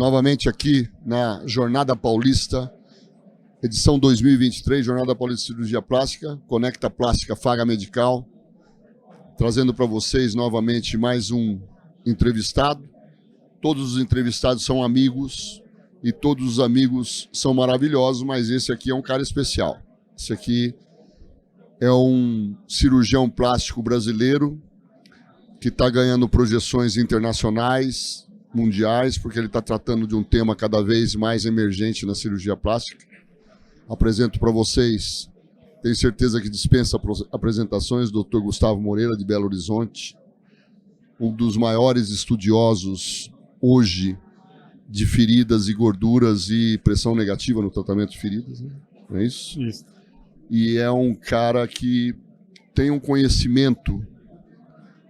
novamente aqui na Jornada Paulista, edição 2023, Jornada Paulista de Cirurgia Plástica, Conecta Plástica Faga Medical, trazendo para vocês novamente mais um entrevistado. Todos os entrevistados são amigos e todos os amigos são maravilhosos, mas esse aqui é um cara especial. Esse aqui é um cirurgião plástico brasileiro que está ganhando projeções internacionais, mundiais, porque ele está tratando de um tema cada vez mais emergente na cirurgia plástica. Apresento para vocês, tenho certeza que dispensa apresentações, Dr. Gustavo Moreira, de Belo Horizonte, um dos maiores estudiosos hoje de feridas e gorduras e pressão negativa no tratamento de feridas, né? Não é isso? Isso. E é um cara que tem um conhecimento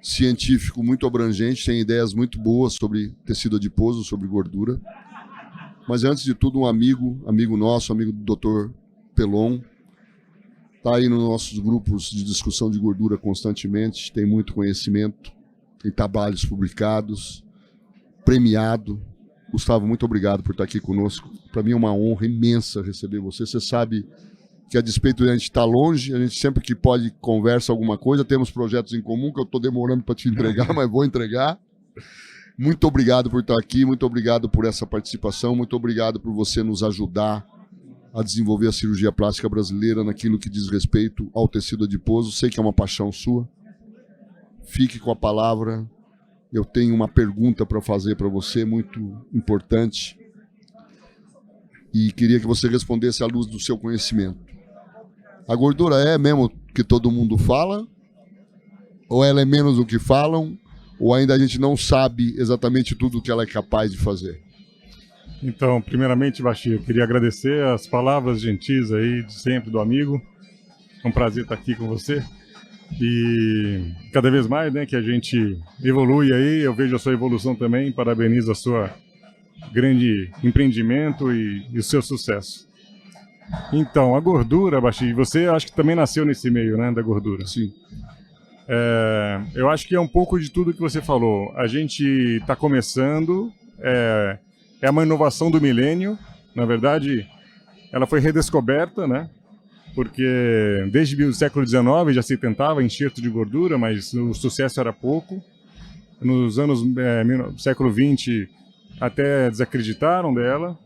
científico muito abrangente, tem ideias muito boas sobre tecido adiposo, sobre gordura. Mas antes de tudo, um amigo nosso, amigo do Dr. Pelon, está aí nos nossos grupos de discussão de gordura constantemente, tem muito conhecimento, tem trabalhos publicados, premiado. Gustavo, muito obrigado por estar aqui conosco. Para mim é uma honra imensa receber você. Você sabe que a despeito de a gente estar longe, a gente sempre que pode conversa alguma coisa, temos projetos em comum que eu estou demorando para te entregar, mas vou entregar. Muito obrigado por estar aqui, muito obrigado por essa participação, muito obrigado por você nos ajudar a desenvolver a cirurgia plástica brasileira naquilo que diz respeito ao tecido adiposo. Sei que é uma paixão sua. Fique com a palavra. Eu tenho uma pergunta para fazer para você, muito importante. E queria que você respondesse à luz do seu conhecimento. A gordura é mesmo o que todo mundo fala? Ou ela é menos do que falam? Ou ainda a gente não sabe exatamente tudo o que ela é capaz de fazer? Então, primeiramente, Baixi, eu queria agradecer as palavras gentis aí de sempre do amigo. É um prazer estar aqui com você. E cada vez mais, né, que a gente evolui aí, eu vejo a sua evolução também, parabenizo a sua grande empreendimento e o seu sucesso. Então, a gordura, Baixi, você acho que também nasceu nesse meio, né, da gordura. Sim. Eu acho que é um pouco de tudo que você falou. A gente está começando, é uma inovação do milênio, na verdade, ela foi redescoberta, né? Porque desde o século XIX já se tentava enxerto de gordura, mas o sucesso era pouco. Nos anos século XX até desacreditaram dela.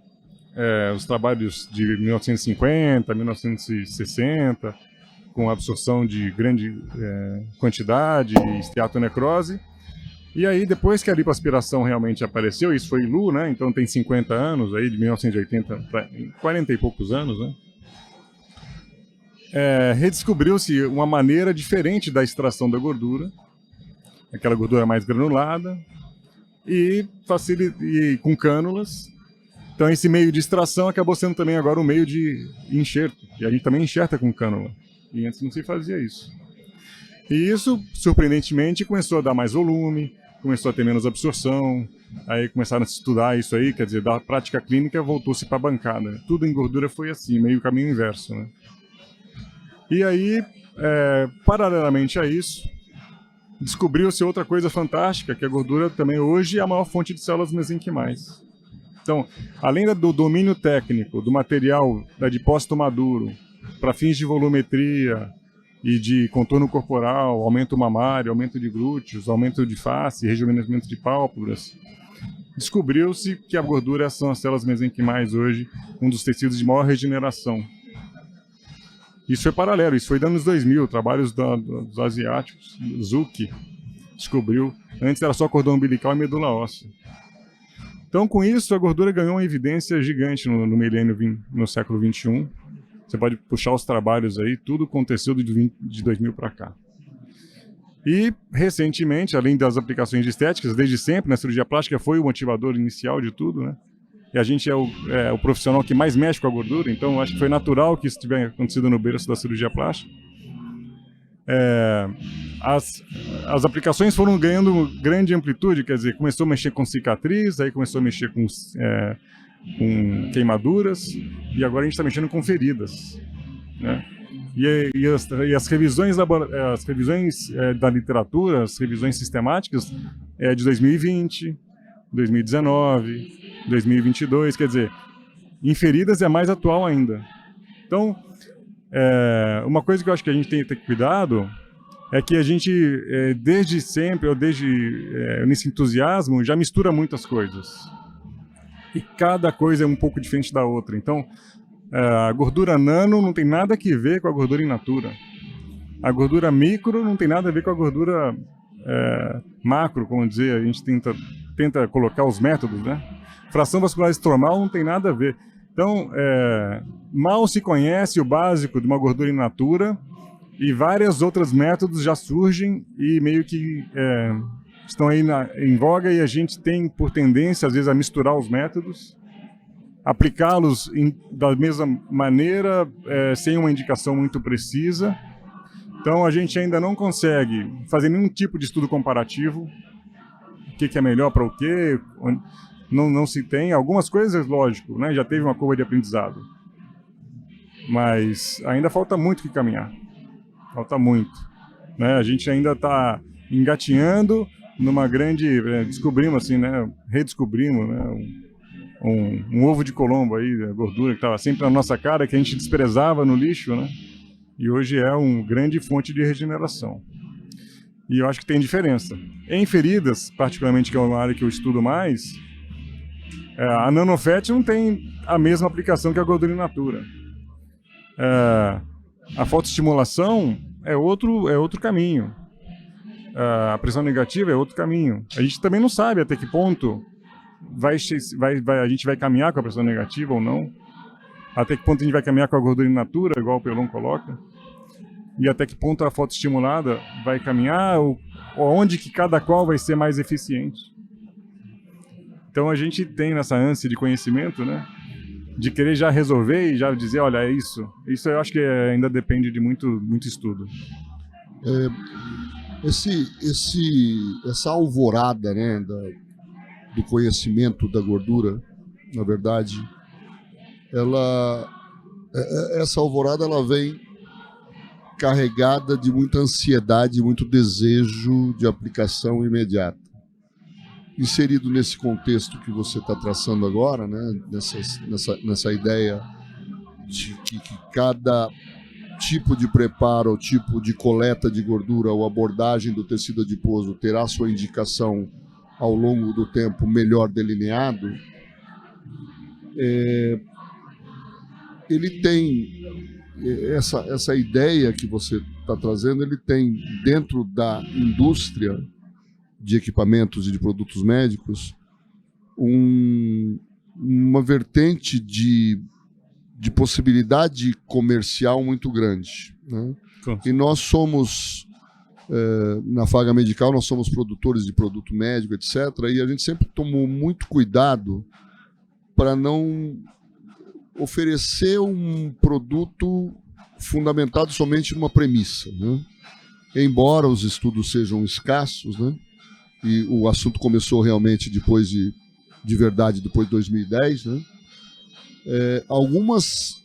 Os trabalhos de 1950, 1960, com absorção de grande quantidade e esteatonecrose. E aí, depois que a lipoaspiração realmente apareceu, isso foi Lu, né? Então tem 50 anos, aí, de 1980 para 40 e poucos anos, né? Redescobriu-se uma maneira diferente da extração da gordura, aquela gordura mais granulada, e com cânulas. Então esse meio de extração acabou sendo também agora um meio de enxerto, e a gente também enxerta com cânula, e antes não se fazia isso. E isso, surpreendentemente, começou a dar mais volume, começou a ter menos absorção, aí começaram a estudar isso aí, quer dizer, da prática clínica voltou-se para a bancada. Tudo em gordura foi assim, meio caminho inverso, né? E aí, paralelamente a isso, descobriu-se outra coisa fantástica, que a gordura também hoje é a maior fonte de células mesenquimais. Então, além do domínio técnico do material da depósito maduro para fins de volumetria e de contorno corporal, aumento mamário, aumento de glúteos, aumento de face, rejuvenescimento de pálpebras, descobriu-se que a gordura são as células mesenquimais hoje, um dos tecidos de maior regeneração. Isso foi paralelo, isso foi nos anos 2000, trabalhos dos asiáticos, Zucchi descobriu, antes era só cordão umbilical e medula óssea. Então, com isso, a gordura ganhou uma evidência gigante no milênio, no século XXI. Você pode puxar os trabalhos aí, tudo aconteceu de 2000 para cá. E, recentemente, além das aplicações de estéticas, desde sempre, na cirurgia plástica foi o motivador inicial de tudo, né? E a gente é o profissional que mais mexe com a gordura, então acho que foi natural que isso tivesse acontecido no berço da cirurgia plástica. As aplicações foram ganhando grande amplitude, quer dizer, começou a mexer com cicatriz, aí começou a mexer com queimaduras, e agora a gente está mexendo com feridas, né? E as revisões da literatura, as revisões sistemáticas de 2020, 2019, 2022, quer dizer, em feridas é mais atual ainda. Então, uma coisa que eu acho que a gente tem que ter cuidado é que a gente, desde sempre, ou desde nesse entusiasmo, já mistura muitas coisas. E cada coisa é um pouco diferente da outra. Então, a gordura nano não tem nada a ver com a gordura in natura. A gordura micro não tem nada a ver com a gordura macro, como dizer, a gente tenta colocar os métodos, né? Fração vascular estromal não tem nada a ver. Então, mal se conhece o básico de uma gordura in natura e vários outros métodos já surgem e meio que estão aí em voga, e a gente tem por tendência, às vezes, a misturar os métodos, aplicá-los da mesma maneira, sem uma indicação muito precisa. Então, a gente ainda não consegue fazer nenhum tipo de estudo comparativo. O que é melhor para o quê? Não se tem. Algumas coisas, lógico, né? Já teve uma curva de aprendizado. Mas ainda falta muito que caminhar. Falta muito. Né? A gente ainda está engatinhando numa grande... descobrimos, assim, né? Redescobrimos, né? Um ovo de Colombo aí, a gordura que estava sempre na nossa cara, que a gente desprezava no lixo, né? E hoje é uma grande fonte de regeneração. E eu acho que tem diferença. Em feridas, particularmente, que é uma área que eu estudo mais, a nanofat não tem a mesma aplicação que a gordura in natura. A fotoestimulação é outro caminho. A pressão negativa é outro caminho. A gente também não sabe até que ponto a gente vai caminhar com a pressão negativa ou não. Até que ponto a gente vai caminhar com a gordura in natura, igual o Pelon coloca. E até que ponto a fotoestimulada vai caminhar, ou onde que cada qual vai ser mais eficiente. Então a gente tem nessa ânsia de conhecimento, né? De querer já resolver e já dizer, olha, é isso. Isso eu acho que ainda depende de muito estudo. Essa alvorada, né, do conhecimento da gordura, na verdade, essa alvorada ela vem carregada de muita ansiedade, muito desejo de aplicação imediata. Inserido nesse contexto que você está traçando agora, né, nessa ideia de que cada tipo de preparo, ou tipo de coleta de gordura ou abordagem do tecido adiposo terá sua indicação ao longo do tempo melhor delineado, ele tem essa ideia que você está trazendo, ele tem dentro da indústria de equipamentos e de produtos médicos uma vertente de possibilidade comercial muito grande, né? E nós somos, na Faga Medical, nós somos produtores de produto médico, etc., e a gente sempre tomou muito cuidado para não oferecer um produto fundamentado somente numa premissa, né? Embora os estudos sejam escassos, né? E o assunto começou realmente depois de verdade, depois de 2010, né? Algumas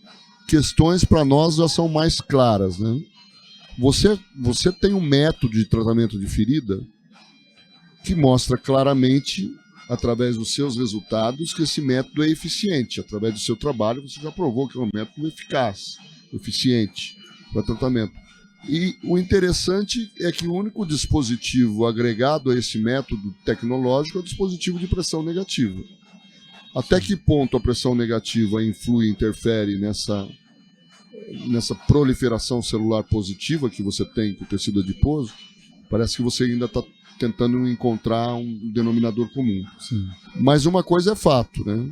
questões para nós já são mais claras, né? Você tem um método de tratamento de ferida que mostra claramente, através dos seus resultados, que esse método é eficiente. Através do seu trabalho, você já provou que é um método eficaz, eficiente para tratamento. E o interessante é que o único dispositivo agregado a esse método tecnológico é o dispositivo de pressão negativa. Até que ponto a pressão negativa influi, interfere nessa proliferação celular positiva que você tem com o tecido adiposo? Parece que você ainda está tentando encontrar um denominador comum. Sim. Mas uma coisa é fato, né?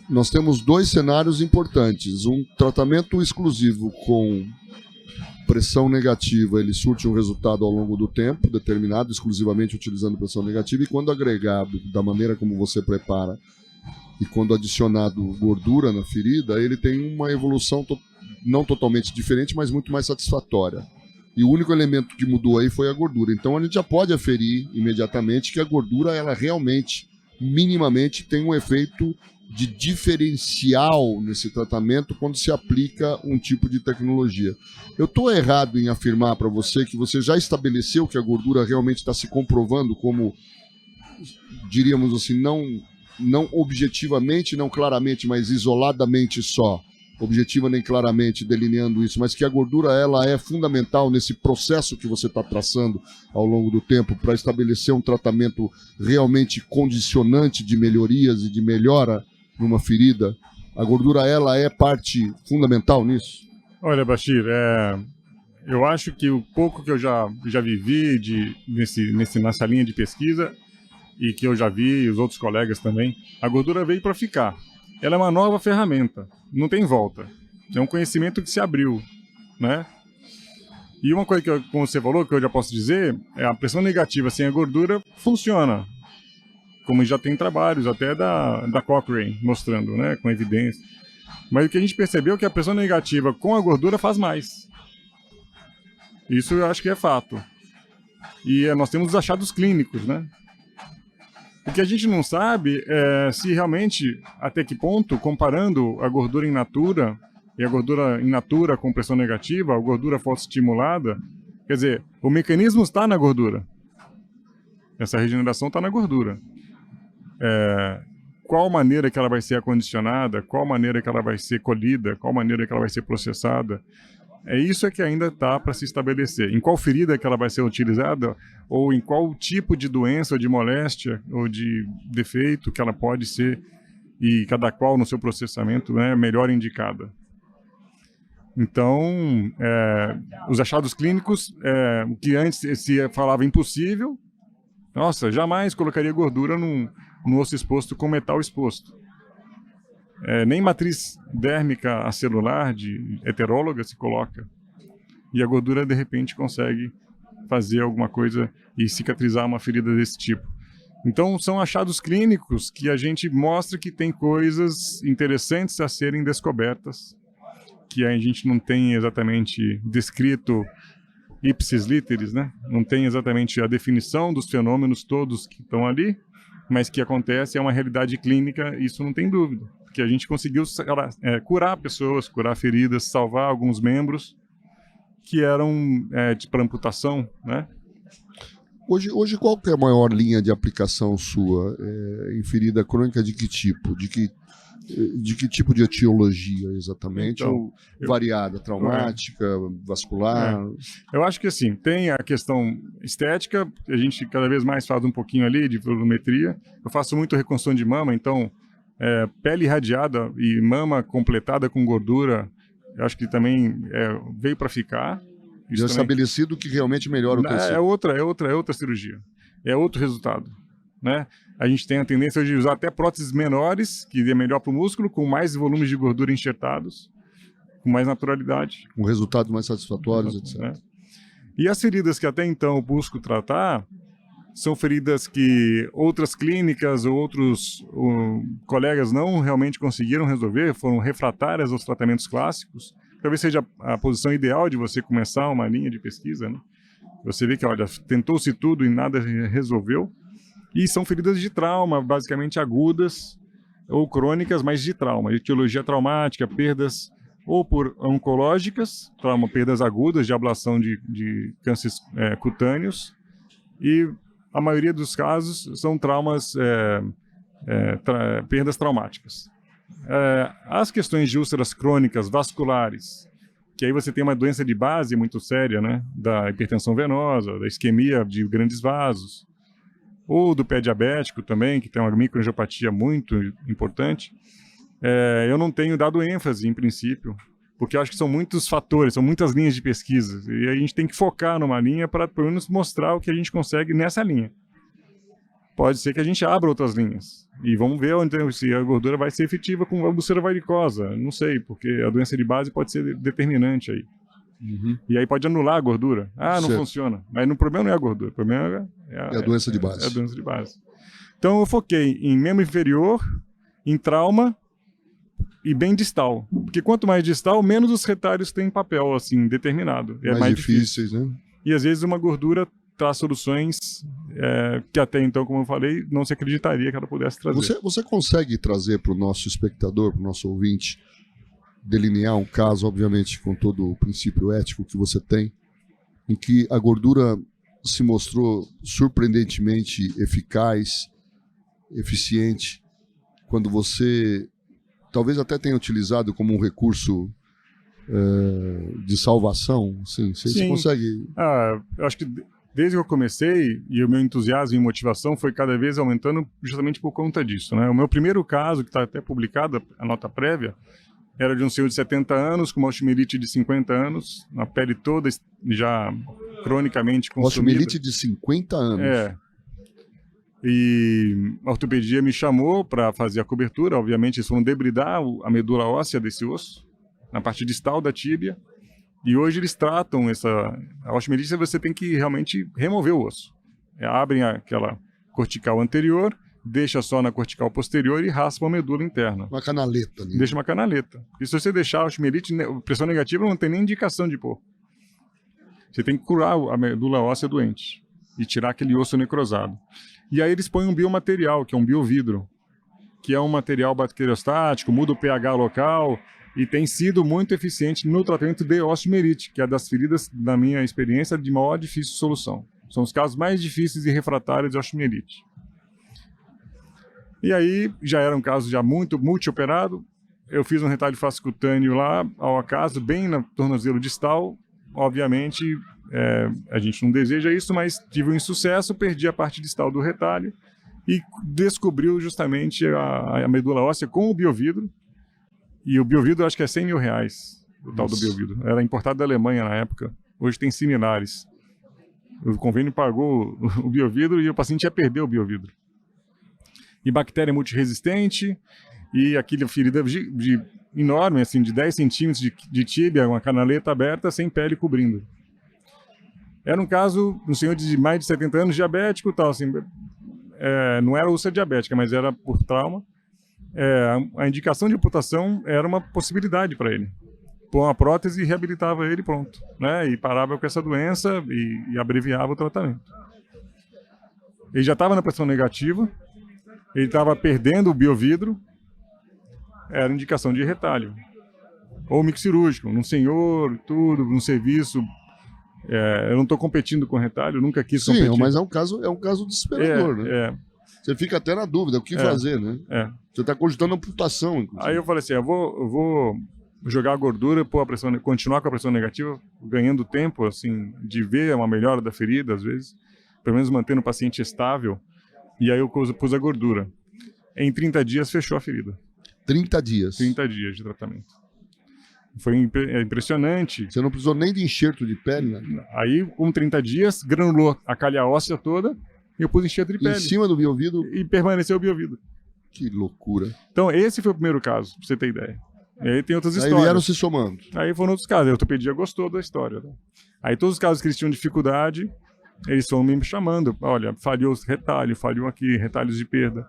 Nós temos dois cenários importantes. Um tratamento exclusivo com pressão negativa, ele surte um resultado ao longo do tempo, determinado exclusivamente utilizando pressão negativa, e quando agregado da maneira como você prepara e quando adicionado gordura na ferida, ele tem uma evolução não totalmente diferente, mas muito mais satisfatória. E o único elemento que mudou aí foi a gordura. Então a gente já pode aferir imediatamente que a gordura, ela realmente, minimamente, tem um efeito de diferencial nesse tratamento quando se aplica um tipo de tecnologia. Eu estou errado em afirmar para você que você já estabeleceu que a gordura realmente está se comprovando como, diríamos assim, não não objetivamente, não claramente, mas isoladamente só, objetiva nem claramente delineando isso, mas que a gordura ela é fundamental nesse processo que você está traçando ao longo do tempo para estabelecer um tratamento realmente condicionante de melhorias e de melhora numa ferida. A gordura ela é parte fundamental nisso? Olha, Bashir, eu acho que o pouco que eu já vivi nessa linha de pesquisa e que eu já vi, e os outros colegas também, a gordura veio para ficar. Ela é uma nova ferramenta, não tem volta. É um conhecimento que se abriu, né? E uma coisa que, como você falou, que eu já posso dizer, é a pressão negativa sem a gordura funciona. Como já tem trabalhos até da Cochrane mostrando, né, com evidência. Mas o que a gente percebeu é que a pressão negativa com a gordura faz mais. Isso eu acho que é fato. E nós temos os achados clínicos, né? O que a gente não sabe é se realmente, até que ponto, comparando a gordura in natura e a gordura in natura com pressão negativa, a gordura fotoestimulada, quer dizer, o mecanismo está na gordura. Essa regeneração está na gordura. Qual maneira que ela vai ser acondicionada, qual maneira que ela vai ser colhida, qual maneira que ela vai ser processada, isso que ainda está para se estabelecer. Em qual ferida que ela vai ser utilizada, ou em qual tipo de doença, ou de moléstia, ou de defeito que ela pode ser, e cada qual no seu processamento, né, melhor indicada. Então, os achados clínicos, o que antes se falava impossível, nossa, jamais colocaria gordura no osso exposto com metal exposto. Nem matriz dérmica acelular de heteróloga se coloca. E a gordura, de repente, consegue fazer alguma coisa e cicatrizar uma ferida desse tipo. Então, são achados clínicos que a gente mostra que tem coisas interessantes a serem descobertas, que a gente não tem exatamente descrito ipsis literis, né? Não tem exatamente a definição dos fenômenos todos que estão ali, mas que acontece, é uma realidade clínica, isso não tem dúvida. Que a gente conseguiu curar pessoas, curar feridas, salvar alguns membros que eram para amputação, né? Hoje qual que é a maior linha de aplicação sua em ferida crônica de que tipo? De que tipo de etiologia exatamente? Então, variada, traumática, vascular? Eu acho que assim, tem a questão estética, a gente cada vez mais faz um pouquinho ali de volumetria. Eu faço muito reconstrução de mama, então pele irradiada e mama completada com gordura, eu acho que também veio para ficar. Já também estabelecido que realmente melhora o tecido. É outra cirurgia, é outro resultado, né? A gente tem a tendência de usar até próteses menores, que é melhor para o músculo, com mais volumes de gordura enxertados, com mais naturalidade. Com resultados mais satisfatórios, etc. Né? E as feridas que até então eu busco tratar são feridas que outras clínicas ou outros colegas não realmente conseguiram resolver, foram refratárias aos tratamentos clínicos. Talvez seja a posição ideal de você começar uma linha de pesquisa, né? Você vê que, olha, tentou-se tudo e nada resolveu. E são feridas de trauma, basicamente agudas ou crônicas, mas de trauma, de etiologia traumática, perdas ou por oncológicas, perdas agudas de ablação de cânceres cutâneos, e a maioria dos casos são traumas, perdas traumáticas. As questões de úlceras crônicas vasculares, que aí você tem uma doença de base muito séria, né, da hipertensão venosa, da isquemia de grandes vasos, ou do pé diabético também, que tem uma microangiopatia muito importante, eu não tenho dado ênfase, em princípio, porque eu acho que são muitos fatores, são muitas linhas de pesquisa, e a gente tem que focar numa linha para, pelo menos, mostrar o que a gente consegue nessa linha. Pode ser que a gente abra outras linhas, e vamos ver se a gordura vai ser efetiva com a úlcera varicosa, não sei, porque a doença de base pode ser determinante aí. Uhum. E aí pode anular a gordura. Não funciona. Mas o problema não é a gordura, o problema é a doença de base. É a doença de base. Então eu foquei em membro inferior, em trauma e bem distal. Porque quanto mais distal, menos os retalhos têm papel assim determinado. É mais difíceis, né? E às vezes uma gordura traz soluções que até então, como eu falei, não se acreditaria que ela pudesse trazer. Você consegue trazer para o nosso espectador, para o nosso ouvinte, delinear um caso, obviamente, com todo o princípio ético que você tem, em que a gordura se mostrou surpreendentemente eficaz, eficiente quando você talvez até tenha utilizado como um recurso de salvação, sim, você consegue... Eu acho que desde que eu comecei, e o meu entusiasmo e motivação foi cada vez aumentando justamente por conta disso, né? O meu primeiro caso, que está até publicado, a nota prévia, era de um senhor de 70 anos, com uma osteomielite de 50 anos, a pele toda já cronicamente consumida. Osteomielite de 50 anos. E a ortopedia me chamou para fazer a cobertura, obviamente eles foram debridar a medula óssea desse osso, na parte distal da tíbia, e hoje eles tratam a osteomielite, você tem que realmente remover o osso. Abrem aquela cortical anterior, deixa só na cortical posterior e raspa a medula interna. Uma canaleta. Né? Deixa uma canaleta. E se você deixar a osteomielite, pressão negativa não tem nem indicação de pôr. Você tem que curar a medula óssea doente e tirar aquele osso necrosado. E aí eles põem um biomaterial, que é um biovidro, que é um material bacteriostático, muda o pH local e tem sido muito eficiente no tratamento de osteomielite, que é das feridas, na minha experiência, de maior difícil solução. São os casos mais difíceis e refratários de osteomielite. E aí, já era um caso já muito multioperado, eu fiz um retalho fascicutâneo lá, ao acaso, bem no tornozelo distal. Obviamente, a gente não deseja isso, mas tive um insucesso, perdi a parte distal do retalho e descobriu justamente a medula óssea com o biovidro. E o biovidro acho que é R$100 mil, o tal do biovidro. Era importado da Alemanha na época, hoje tem similares. O convênio pagou o biovidro e o paciente ia perder o biovidro. E bactéria multiresistente, e aquela ferida enorme, assim, de 10 centímetros de tíbia, uma canaleta aberta, sem pele cobrindo. Era um caso, um senhor de mais de 70 anos, diabético, tal, assim, não era úlcera diabética, mas era por trauma. A indicação de amputação era uma possibilidade para ele. Pôr uma prótese e reabilitava ele, pronto, né? E parava com essa doença e abreviava o tratamento. Ele já estava na pressão negativa, ele estava perdendo o biovidro, era indicação de retalho. Ou mix cirúrgico, num senhor, tudo, num serviço. Eu não estou competindo com retalho, nunca quis competir. Sim, mas é um caso desesperador, né? Você fica até na dúvida, o que fazer, né? Você está cogitando amputação, inclusive. Aí eu falei assim, eu vou jogar a gordura, continuar com a pressão negativa, ganhando tempo, assim, de ver uma melhora da ferida, às vezes, pelo menos mantendo o paciente estável. E aí eu pus a gordura. Em 30 dias fechou a ferida. 30 dias? 30 dias de tratamento. Foi impressionante. Você não precisou nem de enxerto de pele, né? Aí, com 30 dias, granulou a calha óssea toda e eu pus enxerto de pele. Em cima do biovidro? E permaneceu o biovidro. Que loucura. Então, esse foi o primeiro caso, pra você ter ideia. E aí tem outras histórias. Aí vieram se somando. Aí foram outros casos. A ortopedia gostou da história. Né? Aí todos os casos que eles tinham dificuldade, eles foram me chamando. Olha, falhou retalho, falhou aqui, retalhos de perda.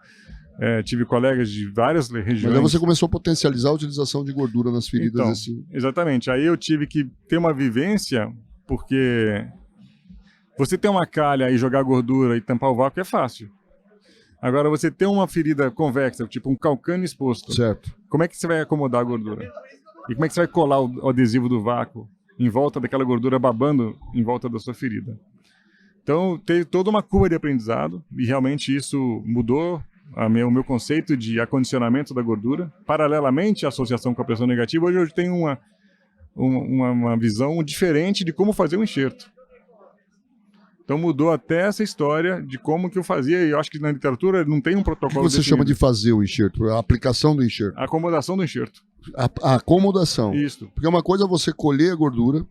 Tive colegas de várias regiões. Mas aí você começou a potencializar a utilização de gordura nas feridas. Então, exatamente. Aí eu tive que ter uma vivência, porque você ter uma calha e jogar gordura e tampar o vácuo é fácil. Agora, você ter uma ferida convexa, tipo um calcânio exposto, certo. Como é que você vai acomodar a gordura? E como é que você vai colar o adesivo do vácuo em volta daquela gordura babando em volta da sua ferida? Então, teve toda uma curva de aprendizado e realmente isso mudou o meu conceito de acondicionamento da gordura. Paralelamente à associação com a pressão negativa, hoje eu tenho uma visão diferente de como fazer um enxerto. Então mudou até essa história de como que eu fazia, e eu acho que na literatura não tem um protocolo. O que você chama de fazer o enxerto? A aplicação do enxerto? A acomodação do enxerto. A acomodação. Isso. Porque uma coisa é você colher a gordura,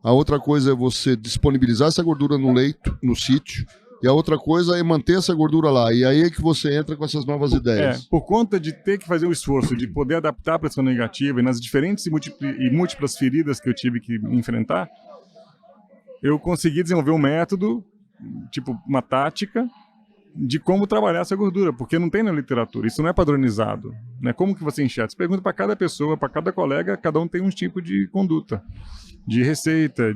a outra coisa é você disponibilizar essa gordura no leito, no sítio, e a outra coisa é manter essa gordura lá. E aí é que você entra com essas novas ideias. Por conta de ter que fazer o esforço de poder adaptar a pressão negativa e nas diferentes e múltiplas feridas que eu tive que enfrentar, eu consegui desenvolver um método, tipo uma tática, de como trabalhar essa gordura, porque não tem na literatura, isso não é padronizado. Né? Como que você enxerga? Você pergunta para cada pessoa, para cada colega, cada um tem um tipo de conduta, de receita,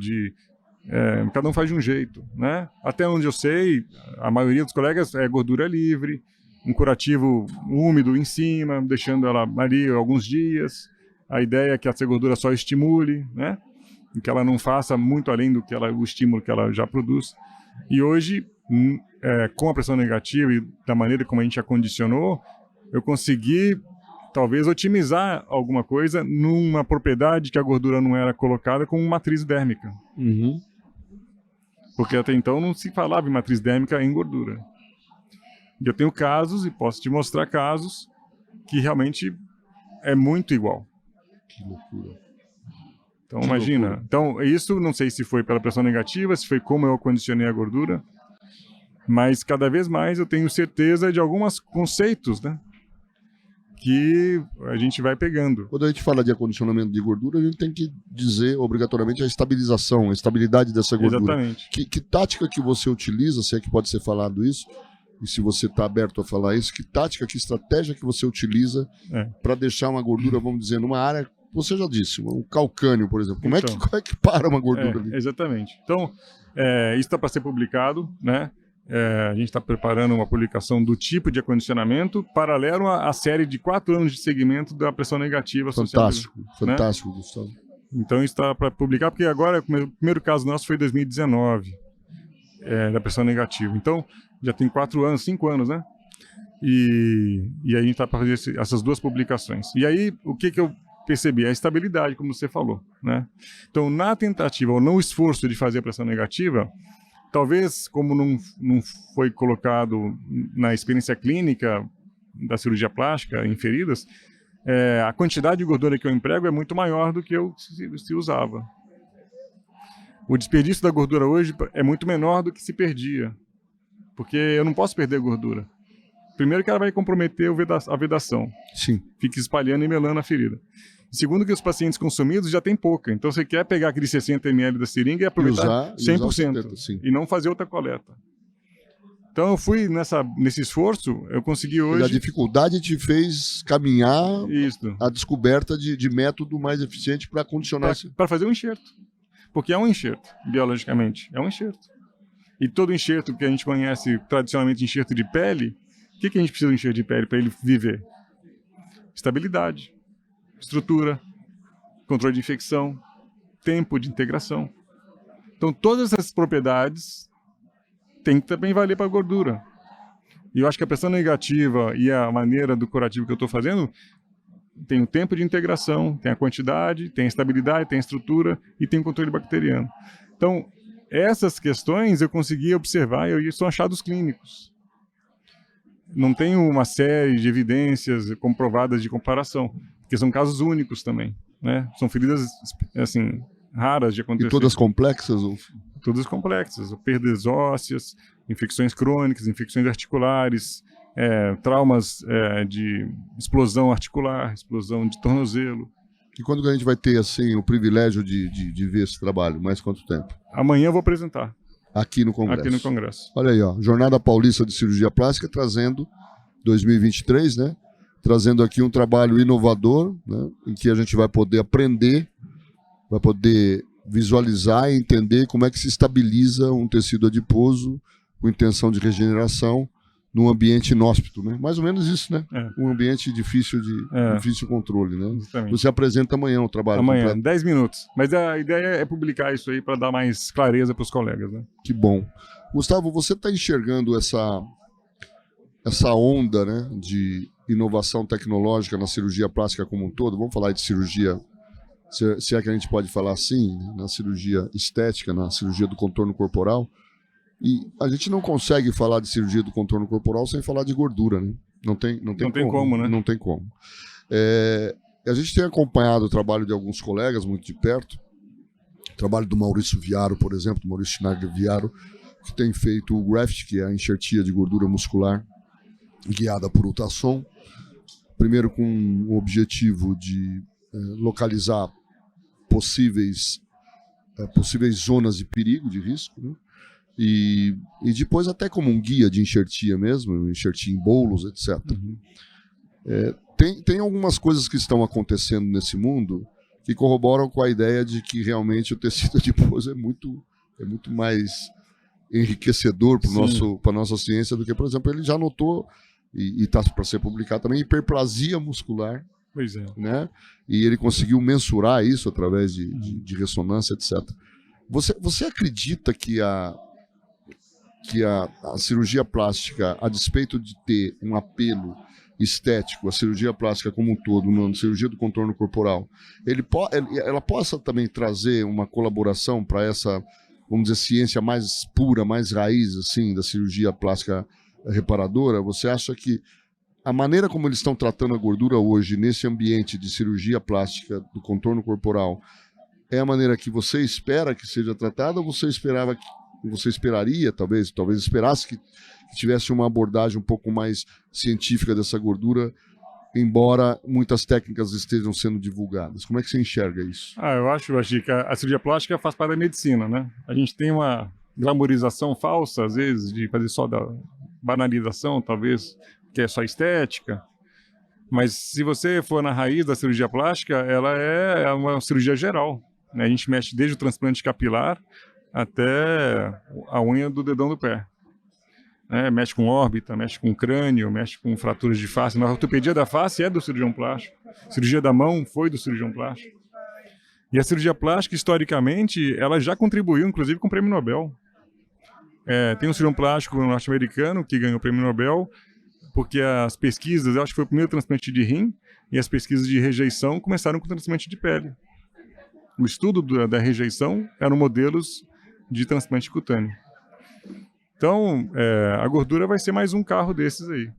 cada um faz de um jeito. Né? Até onde eu sei, a maioria dos colegas é gordura livre, um curativo úmido em cima, deixando ela ali alguns dias. A ideia é que essa gordura só estimule, né? E que ela não faça muito além do que o estímulo que ela já produz. E hoje, com a pressão negativa e da maneira como a gente acondicionou, eu consegui talvez otimizar alguma coisa numa propriedade que a gordura não era colocada como matriz dérmica. Uhum. Porque até então não se falava em matriz dérmica em gordura. E eu tenho casos, e posso te mostrar casos, que realmente é muito igual. Que loucura. Então, Que imagina. loucura. Então, isso não sei se foi pela pressão negativa, se foi como eu acondicionei a gordura, mas cada vez mais eu tenho certeza de alguns conceitos, né, que a gente vai pegando. Quando a gente fala de acondicionamento de gordura, a gente tem que dizer obrigatoriamente a estabilização, a estabilidade dessa gordura. Exatamente. Que tática que você utiliza, se é que pode ser falado isso, e se você está aberto a falar isso, que tática, que estratégia que você utiliza para deixar uma gordura, vamos dizer, numa área, você já disse, um calcânio, por exemplo. Como é que para uma gordura ali? Exatamente. Então, isso está para ser publicado, né? A gente está preparando uma publicação do tipo de acondicionamento paralelo à série de 4 anos de segmento da pressão negativa. Fantástico, né? fantástico, Gustavo. Então isso está para publicar, porque agora o primeiro caso nosso foi em 2019, da pressão negativa. Então já tem 4 anos, 5 anos, né? E aí a gente está para fazer essas 2 publicações. E aí o que eu percebi? A estabilidade, como você falou, né? Então na tentativa ou no esforço de fazer a pressão negativa, talvez, como não foi colocado na experiência clínica da cirurgia plástica em feridas, a quantidade de gordura que eu emprego é muito maior do que se usava. O desperdício da gordura hoje é muito menor do que se perdia, porque eu não posso perder gordura. Primeiro que ela vai comprometer a vedação. Sim. Fica espalhando e melando a ferida. Segundo que os pacientes consumidos já tem pouca. Então você quer pegar aquele 60 ml da seringa e aproveitar 100%. 70, e não fazer outra coleta. Então eu fui nesse esforço, eu consegui hoje... A dificuldade te fez caminhar a descoberta de método mais eficiente para condicionar isso. Para fazer um enxerto. Porque é um enxerto, biologicamente. É um enxerto. E todo enxerto que a gente conhece tradicionalmente, enxerto de pele, o que a gente precisa de enxerto de pele para ele viver? Estabilidade. Estrutura, controle de infecção, tempo de integração. Então, todas essas propriedades têm que também valer para a gordura. E eu acho que a pressão negativa e a maneira do curativo que eu estou fazendo tem o tempo de integração, tem a quantidade, tem a estabilidade, tem a estrutura e tem o controle bacteriano. Então, essas questões eu consegui observar e são achados clínicos. Não tem uma série de evidências comprovadas de comparação, porque são casos únicos também, né? São feridas, assim, raras de acontecer. E todas complexas? Todas complexas. Perdas ósseas, infecções crônicas, infecções articulares, traumas de explosão articular, explosão de tornozelo. E quando que a gente vai ter, assim, o privilégio de ver esse trabalho? Mais quanto tempo? Amanhã eu vou apresentar. Aqui no Congresso. Aqui no Congresso. Olha aí, ó, Jornada Paulista de Cirurgia Plástica trazendo, 2023, né? Trazendo aqui um trabalho inovador, né? Em que a gente vai poder aprender, vai poder visualizar e entender como é que se estabiliza um tecido adiposo com intenção de regeneração num ambiente inóspito, né? Mais ou menos isso, né? Um ambiente difícil difícil controle, né? Justamente. Você apresenta amanhã o trabalho amanhã, completo. 10 minutos. Mas a ideia é publicar isso aí para dar mais clareza para os colegas, né? Que bom. Gustavo, você está enxergando essa onda, né, de inovação tecnológica na cirurgia plástica como um todo? Vamos falar de cirurgia, se é que a gente pode falar assim, né, na cirurgia estética, na cirurgia do contorno corporal. E a gente não consegue falar de cirurgia do contorno corporal sem falar de gordura, né? Não tem como, né? Não tem como. A gente tem acompanhado o trabalho de alguns colegas muito de perto. O trabalho do Maurício Viaro, por exemplo, do Maurício Schneider Viaro, que tem feito o graft, que é a enxertia de gordura muscular guiada por ultrassom. Primeiro com o objetivo de localizar possíveis zonas de perigo, de risco, né? E depois até como um guia de enxertia mesmo, enxertia em bolos, etc. Uhum. Tem algumas coisas que estão acontecendo nesse mundo que corroboram com a ideia de que realmente o tecido adiposo é muito mais enriquecedor para a nossa ciência do que, por exemplo, ele já notou, e está para ser publicado também, hiperplasia muscular. Pois é. Né? E ele conseguiu mensurar isso através de ressonância, etc. Você acredita que a cirurgia plástica, a despeito de ter um apelo estético, a cirurgia plástica como um todo, a cirurgia do contorno corporal, ela possa também trazer uma colaboração para essa, vamos dizer, ciência mais pura, mais raiz, assim, da cirurgia plástica reparadora? Você acha que a maneira como eles estão tratando a gordura hoje, nesse ambiente de cirurgia plástica do contorno corporal, é a maneira que você espera que seja tratada, ou você esperaria, talvez esperasse que tivesse uma abordagem um pouco mais científica dessa gordura, embora muitas técnicas estejam sendo divulgadas? Como é que você enxerga isso? Eu acho que a cirurgia plástica faz parte da medicina, né? A gente tem uma glamorização falsa, às vezes, de fazer só da banalização, talvez, que é só estética. Mas se você for na raiz da cirurgia plástica, ela é uma cirurgia geral, né? A gente mexe desde o transplante capilar até a unha do dedão do pé. Mexe com órbita, mexe com crânio, mexe com fraturas de face. A ortopedia da face é do cirurgião plástico. A cirurgia da mão foi do cirurgião plástico. E a cirurgia plástica, historicamente, ela já contribuiu, inclusive, com o prêmio Nobel. Tem um cirurgião plástico norte-americano que ganhou o prêmio Nobel porque as pesquisas, eu acho que foi o primeiro transplante de rim, e as pesquisas de rejeição começaram com o transplante de pele. O estudo da rejeição eram modelos de transplante cutâneo. Então, a gordura vai ser mais um carro desses aí.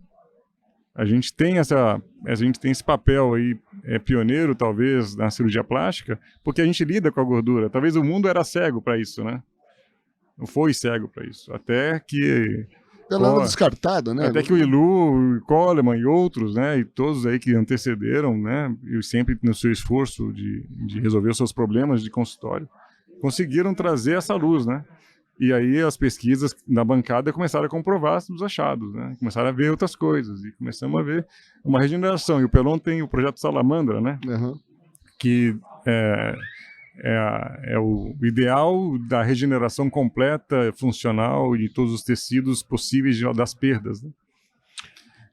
A gente tem esse papel aí, pioneiro, talvez, na cirurgia plástica, porque a gente lida com a gordura. Talvez o mundo era cego para isso, né? Não foi cego para isso. Até que... Ela era descartada, né? Até que o Ilu, o Coleman e outros, né? E todos aí que antecederam, né? E sempre no seu esforço de resolver os seus problemas de consultório, conseguiram trazer essa luz, né? E aí as pesquisas na bancada começaram a comprovar os achados, né? Começaram a ver outras coisas e começamos a ver uma regeneração. E o Pelon tem o projeto Salamandra, né? Uhum. Que é o ideal da regeneração completa, funcional de todos os tecidos possíveis das perdas, né?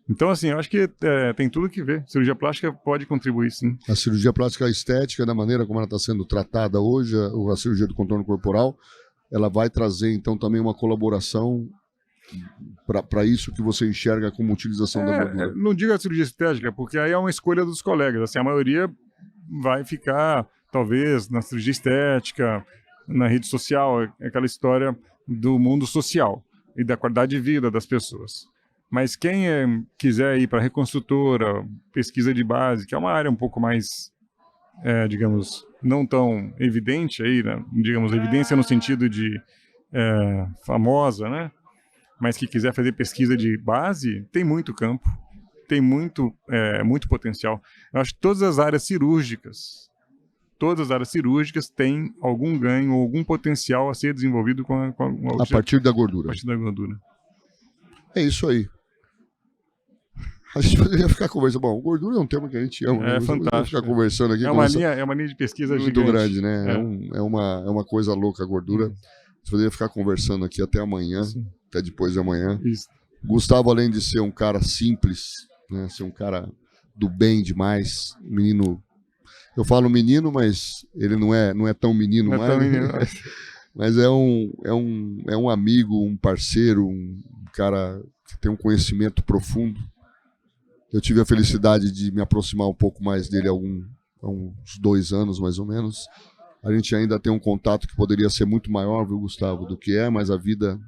Então, assim, eu acho que tem tudo que ver. A cirurgia plástica pode contribuir, sim. A cirurgia plástica estética, da maneira como ela está sendo tratada hoje, a cirurgia do contorno corporal, ela vai trazer, então, também uma colaboração para isso que você enxerga como utilização da gordura. Não digo a cirurgia estética, porque aí é uma escolha dos colegas. Assim, a maioria vai ficar, talvez, na cirurgia estética, na rede social, aquela história do mundo social e da qualidade de vida das pessoas. Mas quem quiser ir para reconstrutora, pesquisa de base, que é uma área um pouco mais, digamos, não tão evidente aí, né? Digamos, evidência no sentido de famosa, né? Mas que quiser fazer pesquisa de base, tem muito campo, tem muito potencial. Eu acho que todas as áreas cirúrgicas têm algum ganho, algum potencial a ser desenvolvido a partir da gordura. A partir da gordura. É isso aí. A gente poderia ficar conversando. Bom, gordura é um tema que a gente ama. É fantástico. Ficar conversando aqui. É uma linha de pesquisa muito gigante. Grande, né? É uma coisa louca a gordura. A gente poderia ficar conversando aqui até amanhã, até depois de amanhã. Isso. Gustavo, além de ser um cara simples, né? Ser um cara do bem demais, um menino. Eu falo menino, mas ele não é tão menino mais. Tão menino. Mas é um amigo, um parceiro, um cara que tem um conhecimento profundo. Eu tive a felicidade de me aproximar um pouco mais dele há uns 2 anos, mais ou menos. A gente ainda tem um contato que poderia ser muito maior, viu, Gustavo, do que mas a vida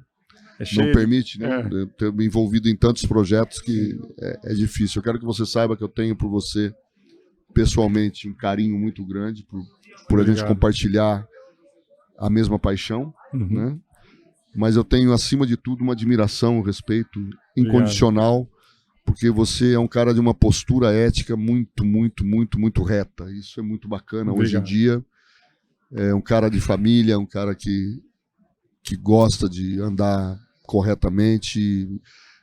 não permite, né? Eu ter me envolvido em tantos projetos que é difícil. Eu quero que você saiba que eu tenho por você, pessoalmente, um carinho muito grande por a gente compartilhar a mesma paixão, né? Mas eu tenho, acima de tudo, uma admiração, um respeito incondicional, porque você é um cara de uma postura ética muito, muito, muito, muito reta. Isso é muito bacana hoje em dia. É um cara de família, um cara que gosta de andar corretamente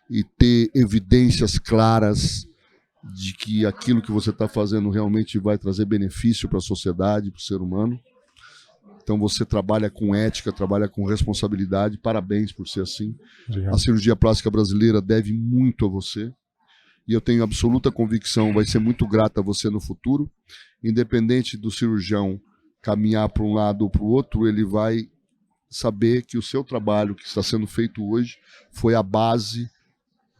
e ter evidências claras de que aquilo que você está fazendo realmente vai trazer benefício para a sociedade, para o ser humano. Então você trabalha com ética, trabalha com responsabilidade. Parabéns por ser assim. Obrigado. A cirurgia plástica brasileira deve muito a você. E eu tenho absoluta convicção, vai ser muito grata a você no futuro. Independente do cirurgião caminhar para um lado ou para o outro, ele vai saber que o seu trabalho que está sendo feito hoje foi a base,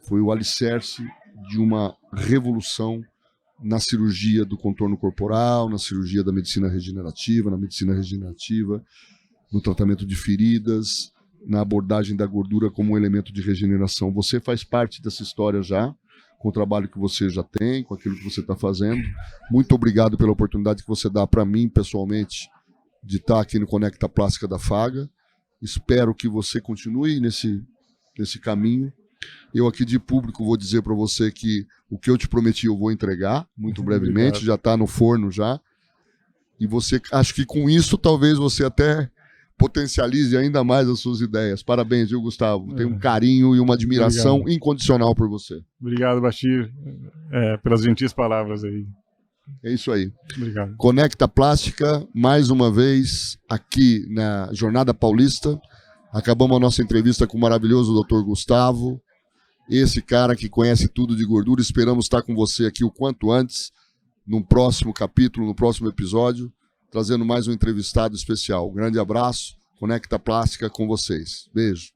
foi o alicerce de uma revolução na cirurgia do contorno corporal, na cirurgia da medicina regenerativa, no tratamento de feridas, na abordagem da gordura como um elemento de regeneração. Você faz parte dessa história já, com o trabalho que você já tem, com aquilo que você está fazendo. Muito obrigado pela oportunidade que você dá para mim, pessoalmente, de estar aqui no Conecta Plástica da Faga. Espero que você continue nesse caminho. Eu aqui de público vou dizer para você que o que eu te prometi eu vou entregar muito brevemente, Obrigado. já está no forno já. E você, acho que com isso talvez você até potencialize ainda mais as suas ideias. Parabéns, viu, Gustavo? Tenho um carinho e uma admiração incondicional por você. Obrigado, Bachir, pelas gentis palavras aí. É isso aí. Obrigado. Conecta Plástica, mais uma vez, aqui na Jornada Paulista. Acabamos a nossa entrevista com o maravilhoso Dr. Gustavo, esse cara que conhece tudo de gordura. Esperamos estar com você aqui o quanto antes, no próximo capítulo, no próximo episódio, trazendo mais um entrevistado especial. Um grande abraço, Conecta Plástica com vocês. Beijo.